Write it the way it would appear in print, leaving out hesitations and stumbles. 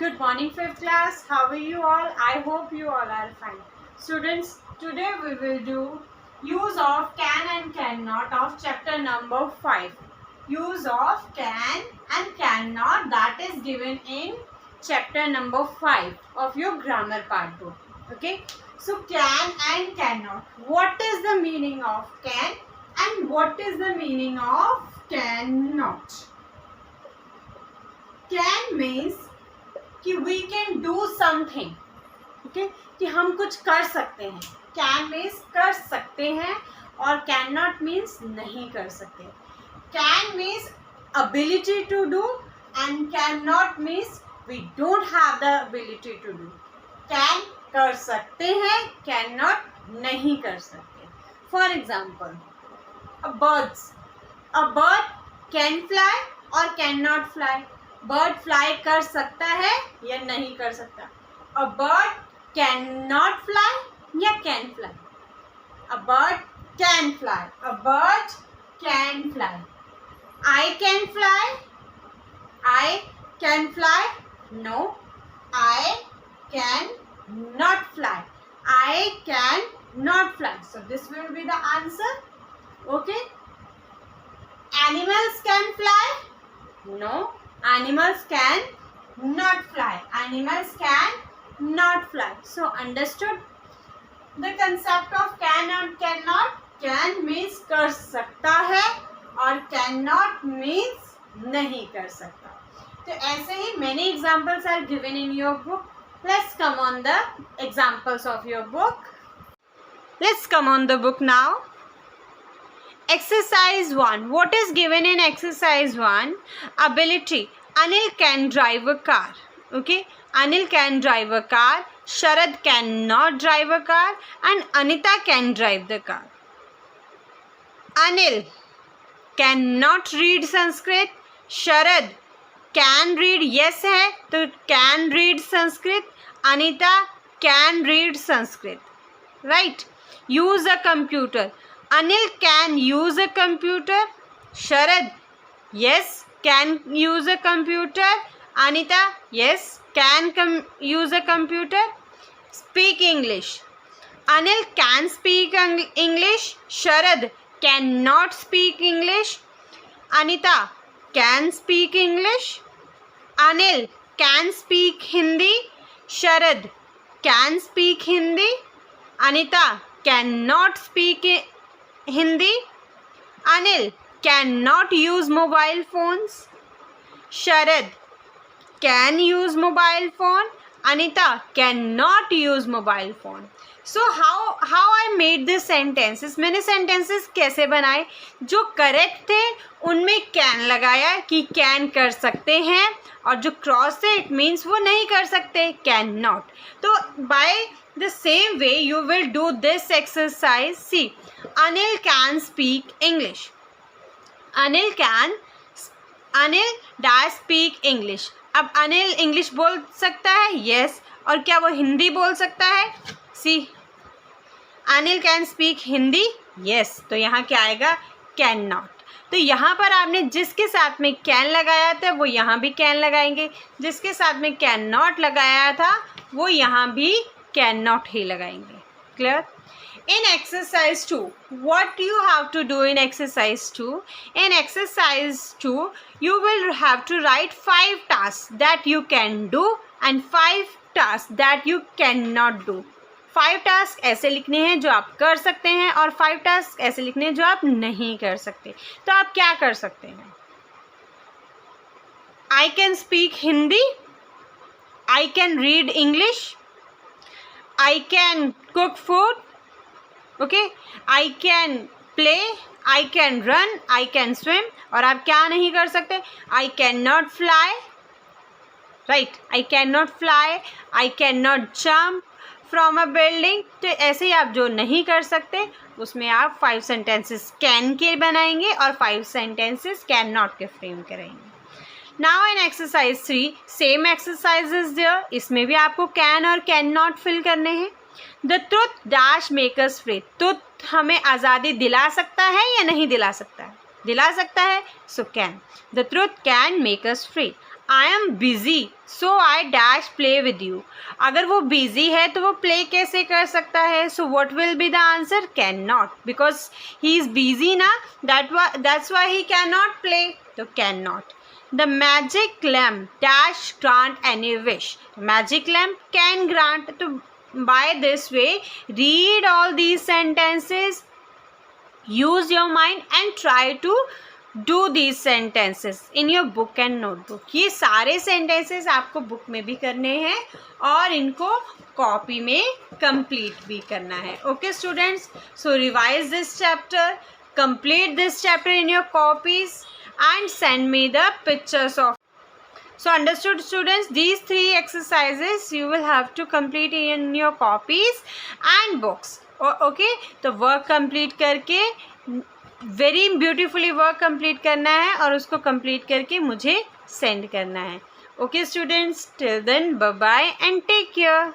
Good morning, 5th class. How are you all? I hope you all are fine. Students, today we will do use of can and cannot of chapter number 5. Use of can and cannot, that is given in chapter number 5 of your grammar part book. Okay. So can and cannot. What is the meaning of can and what is the meaning of cannot? Can means कि we can do something, okay? कि हम कुछ कर सकते हैं. Can means कर सकते हैं और cannot means नहीं कर सकते. Can means ability to do and cannot means we don't have the ability to do. Can कर सकते हैं, cannot नहीं कर सकते. For example, a bird can fly or cannot fly. Bird fly कर सकता है या नहीं कर सकता. A bird can not fly या can fly. A bird can fly. A bird can fly. I can fly. I can fly. No, I can not fly. I can not fly. So this will be the answer. Okay. Animals can fly. No, animals can not fly. Animals can not fly. So understood the concept of can and cannot. Can means कर सकता है और cannot means नहीं कर सकता. तो ऐसे ही many examples are given in your book. Let's come on the examples of your book. Let's come on the book now. Exercise 1. What is given in exercise 1? Ability. Anil can drive a car. Okay. Anil can drive a car. Sharad cannot drive a car. And Anita can drive the car. Anil cannot read Sanskrit. Sharad can read. Yes है तो can read Sanskrit. Anita can read Sanskrit. Right. Use a computer. Anil can use a computer. Sharad, yes, can use a computer. Anita, yes, can use a computer. Speak English. Anil can speak English. Sharad cannot speak English. Anita can speak English. Anil can speak Hindi. Sharad can speak Hindi. Anita cannot speak Hindi. Anil cannot use mobile phones. Sharad can use mobile phone. Anita cannot use mobile phone. So how I made this sentences? मैंने sentences कैसे बनाए? जो correct थे उनमें can लगाया कि can कर सकते हैं और जो cross है it means वो नहीं कर सकते, cannot. तो by the same way you will do this exercise. See, Anil can speak English. Anil does speak English. अब अनिल इंग्लिश बोल सकता है. yes. और क्या वो हिंदी बोल सकता है? See, Anil can speak Hindi. yes. तो यहाँ क्या आएगा? Can not. तो यहाँ पर आपने जिसके साथ में कैन लगाया था वो यहाँ भी कैन लगाएंगे. जिसके साथ में कैन नॉट लगाया था वो यहाँ भी कैन नॉट ही लगाएंगे. Clear? In exercise 2, what you have to do in exercise 2? In exercise 2, you will have to write 5 tasks that you can do and 5 tasks that you cannot do. 5 tasks ऐसे लिखने हैं जो आप कर सकते हैं और 5 tasks ऐसे लिखने हैं जो आप नहीं कर सकते. तो आप क्या कर सकते हैं? I can speak Hindi. I can read English. I can cook food. Okay, I can play, I can run, I can swim. और आप क्या नहीं कर सकते? I cannot fly. Right, I cannot fly, I cannot jump from a building. तो ऐसे ही आप जो नहीं कर सकते उसमें आप 5 sentences can के बनाएंगे और 5 sentences cannot के फ्रेम करेंगे. Now in exercise 3, same exercise is there. इसमें भी आपको can और cannot fill करने हैं. The truth dash make us free. truth हमें आज़ादी दिला सकता है या नहीं दिला सकता है? दिला सकता है. So can. The truth can make us free. I am busy so I dash play with you. अगर वो बिजी है तो वो प्ले कैसे कर सकता है? So what will be the answer? Can not, because he is busy ना, that's why he can not play, तो can not. The magic lamp dash grant any wish, magic lamp can grant. तो by this way read all these sentences, use your mind and try to do these sentences in your book and notebook। ये सारे sentences आपको book में भी करने हैं और इनको कॉपी में कंप्लीट भी करना है। Okay students, so revise this chapter, complete this chapter in your copies and send me the pictures of। So understood students, these 3 exercises you will have to complete in your copies and books। Okay, तो work complete करके, very beautifully work complete करना है और उसको complete करके मुझे send करना है। Okay students, till then bye bye and take care.